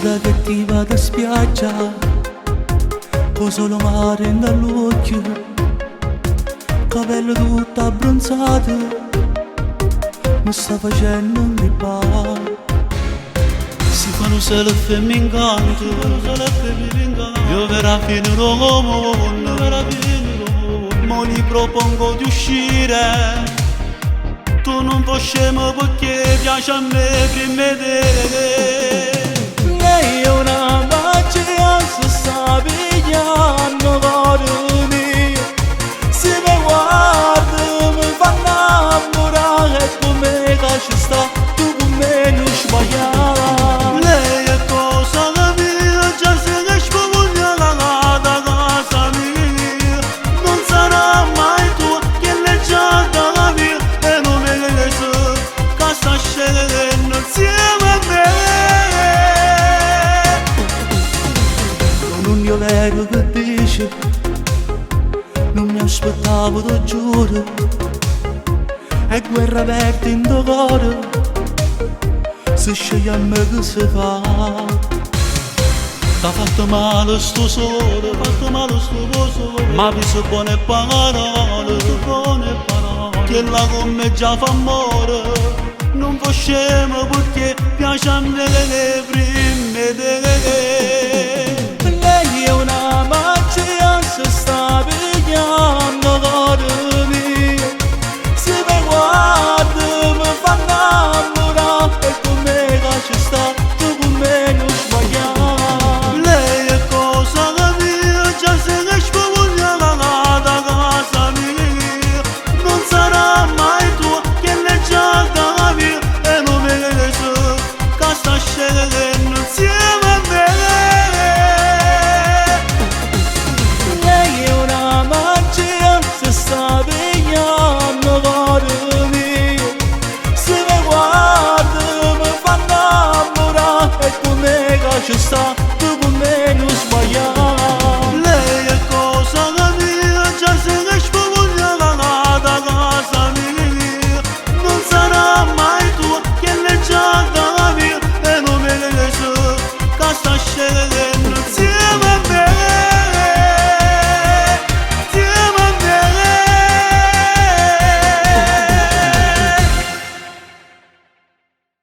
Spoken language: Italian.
volta che ti vado a spiaggia, con solo mare nell'occhio, capello tutto abbronzato, mi sta facendo un riparo. Si fanno solo femmincanto, io verrà finire mondo, ma li propongo di uscire. Tu non puoi scemo perché piace a me prima di te. Lei è una magia, si sta pigliando cuore mio. Se mi guarda mi fa innamorare, e come che ci sta, tu con me non sbagliare. Lei è cosa mia, già se ne spoglia da casa mia. Non sarà mai tua, che le già da mia. Sta scegliendo insieme a me. Con un io vero che dice, non mi aspettavo, ti giuro, è guerra aperta in tuo cuore, se scegli a me che si fa. T'ha fatto male sto sole, ma vi so buone parole, che la con me già fa amore. Non può scemo perché piace a me le prime di te. Lei è una magia, si sta pigliando cuore mio. Se mi guarda mi fa innamorare, e con me che ci sta, tu con me non sbagliare. Lei è cosa mia, già se ne spoglia da casa mia. Non sarà mai tua, che le già da sta scegliendo insieme a me. Lei è una magia, si sta pigliando cuore mio. Se mi guarda mi fa innamorare, e come che ci sta,